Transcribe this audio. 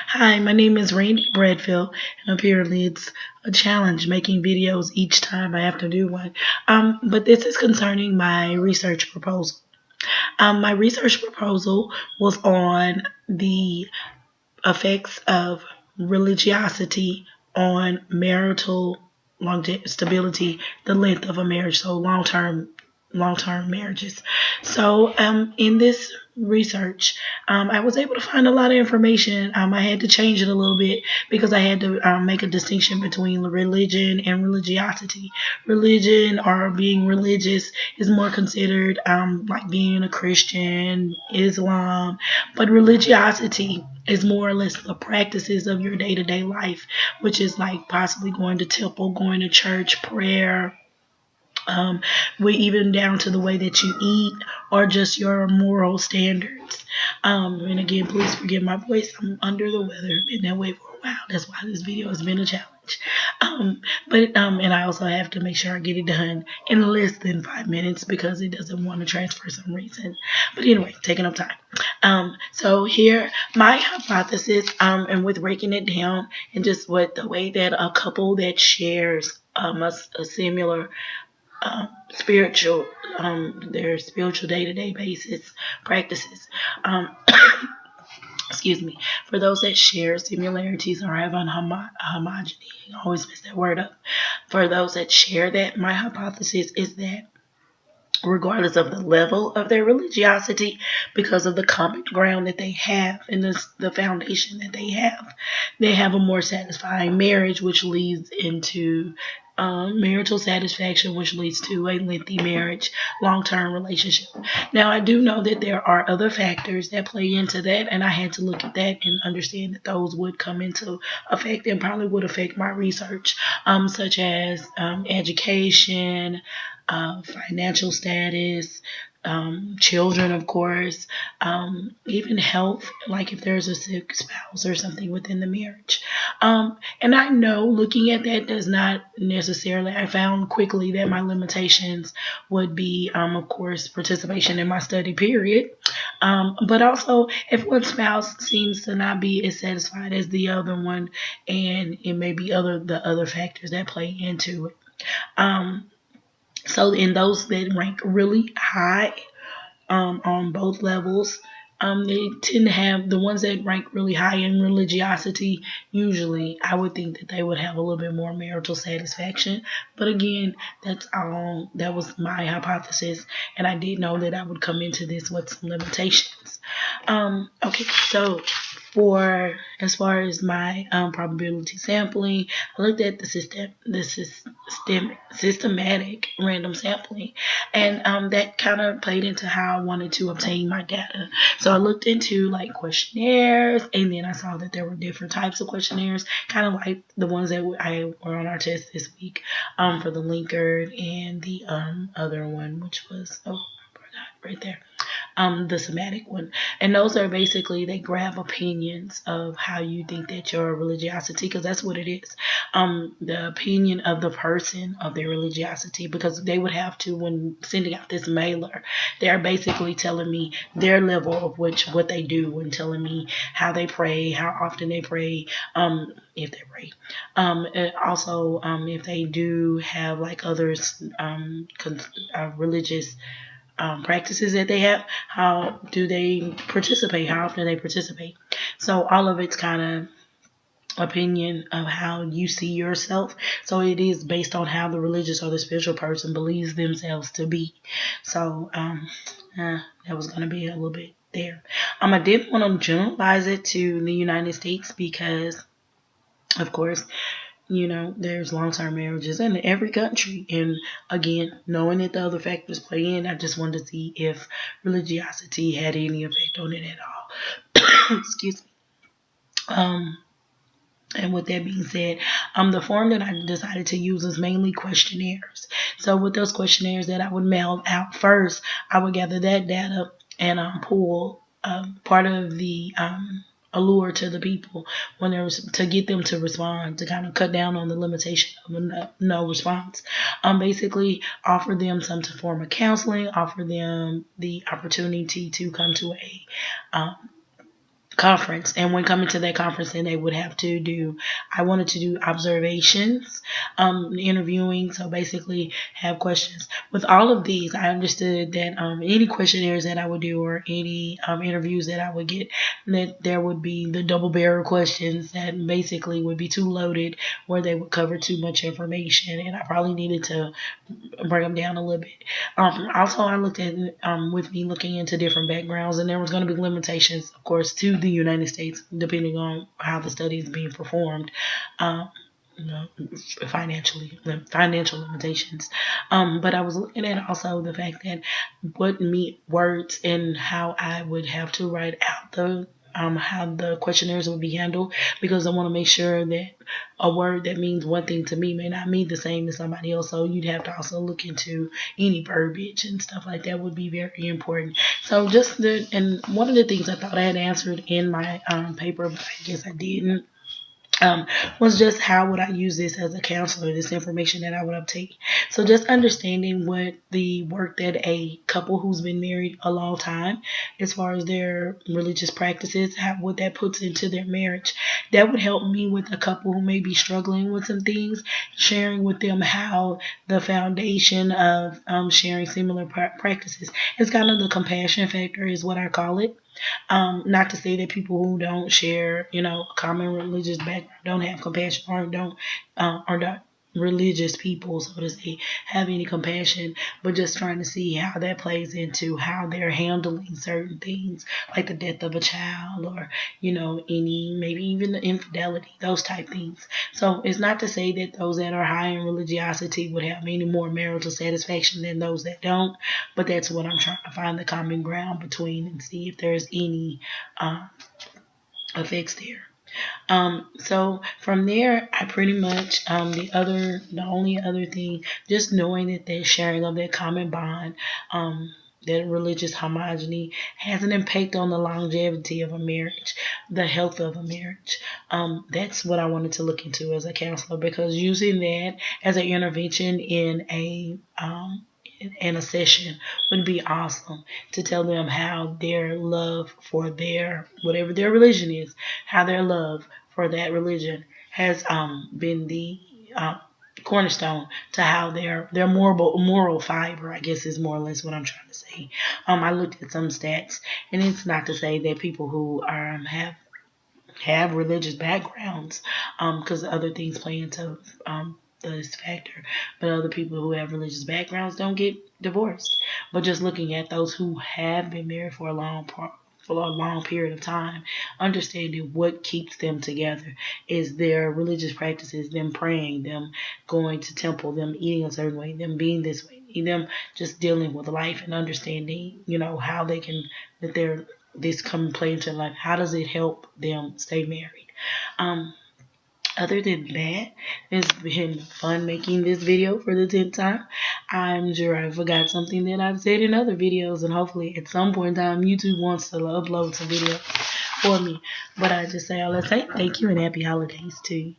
Hi, my name is Randy Bradfield, and apparently it's a challenge making videos each time I have to do one. But this is concerning my research proposal. My research proposal was on the effects of religiosity on marital stability, the length of a marriage, so long-term marriages. So in this research, I was able to find a lot of information. I had to change it a little bit because I had to make a distinction between religion and religiosity. Religion or being religious is more considered like being a Christian, Islam, but religiosity is more or less the practices of your day-to-day life, which is like possibly going to temple, going to church, prayer, we even down to the way that you eat or just your moral standards. And again, please forgive my voice. I'm under the weather. Been that way for a while. That's why this video has been a challenge. And I also have to make sure I get it done in less than 5 minutes because it doesn't want to transfer for some reason. But anyway, taking up time. So here, my hypothesis, and with breaking it down and just what the way that a couple that shares a similar spiritual, their spiritual day-to-day basis practices. Excuse me. For those that share similarities or have homogeny, I always mess that word up. For those that share that, my hypothesis is that regardless of the level of their religiosity, because of the common ground that they have and the foundation that they have a more satisfying marriage, which leads into marital satisfaction, which leads to a lengthy marriage, long-term relationship. Now, I do know that there are other factors that play into that, and I had to look at that and understand that those would come into effect and probably would affect my research, such as education, financial status, children, of course, even health, like if there's a sick spouse or something within the marriage. And I know looking at that does not necessarily, I found quickly that my limitations would be, of course, participation in my study period. But also if one spouse seems to not be as satisfied as the other one, and it may be the other factors that play into it. So in those that rank really high on both levels, they tend to have the ones that rank really high in religiosity. Usually, I would think that they would have a little bit more marital satisfaction. But again, that's all. That was my hypothesis, and I did know that I would come into this with some limitations. Okay, so for as far as my probability sampling, I looked at systematic random sampling, and that kind of played into how I wanted to obtain my data. So I looked into like questionnaires, and then I saw that there were different types of questionnaires, kind of like the ones that I were on our test this week, for the Likert and the other one, which was right there, the somatic one. And those are basically, they grab opinions of how you think that your religiosity, because that's what it is, the opinion of the person of their religiosity, because they would have to, when sending out this mailer, they're basically telling me their level of what they do, and telling me how they pray, how often they pray, if they pray, and also if they do have like others religious practices that they have, how do they participate, how often they participate. So all of it's kind of opinion of how you see yourself. So it is based on how the religious or the spiritual person believes themselves to be. So that was going to be a little bit there. I didn't want to generalize it to the United States because, of course, there's long-term marriages in every country. And again, knowing that the other factors play in, I just wanted to see if religiosity had any effect on it at all. Excuse me. And with that being said, the form that I decided to use was mainly questionnaires. So with those questionnaires that I would mail out first, I would gather that data and pull part of the allure to the people when there was, to get them to respond, to kind of cut down on the limitation of no response. Basically offer them some form of counseling, offer them the opportunity to come to a conference, and when coming to that conference, then they would have to do, I wanted to do observations, interviewing, so basically have questions. With all of these, I understood that any questionnaires that I would do, or any interviews that I would get, that there would be the double barrel questions that basically would be too loaded, where they would cover too much information, and I probably needed to bring them down a little bit. Also, I looked at, with me looking into different backgrounds, and there was going to be limitations, of course, to the United States, depending on how the study is being performed. Um, you know, financial limitations. But I was looking at also the fact that what me words and how I would have to write out the how the questionnaires would be handled, because I want to make sure that a word that means one thing to me may not mean the same to somebody else. So you'd have to also look into any verbiage and stuff like that would be very important. So and one of the things I thought I had answered in my paper, but I guess I didn't, um, was just how would I use this as a counselor, this information that I would obtain. So just understanding what the work that a couple who's been married a long time, as far as their religious practices, what that puts into their marriage, that would help me with a couple who may be struggling with some things, sharing with them how the foundation of sharing similar practices. It's kind of the compassion factor is what I call it. Not to say that people who don't share, a common religious background don't have compassion, or don't, are not religious people, so to say, have any compassion, but just trying to see how that plays into how they're handling certain things, like the death of a child, or, any, maybe even the infidelity, those type things. So it's not to say that those that are high in religiosity would have any more marital satisfaction than those that don't, but that's what I'm trying to find the common ground between and see if there's any effects there. So from there, I pretty much, the only other thing, just knowing that that sharing of that common bond, that religious homogeny has an impact on the longevity of a marriage, the health of a marriage. That's what I wanted to look into as a counselor, because using that as an intervention in a session would be awesome, to tell them how their love for their, whatever their religion is, how their love for that religion has been the cornerstone to how their moral fiber, I guess, is more or less what I'm trying to say. I looked at some stats, and it's not to say that people who have religious backgrounds, because other things play into this factor. But other people who have religious backgrounds don't get divorced. But just looking at those who have been married for a long period of time, understanding what keeps them together is their religious practices, them praying, them going to temple, them eating a certain way, them being this way, them just dealing with life and understanding, how they can, that they're this come play into life. How does it help them stay married? Um, Other than that, it's been fun making this video for the 10th time. I'm sure I forgot something that I've said in other videos, and hopefully at some point in time YouTube wants to upload some videos for me. But I just say all that, say thank you and happy holidays to you.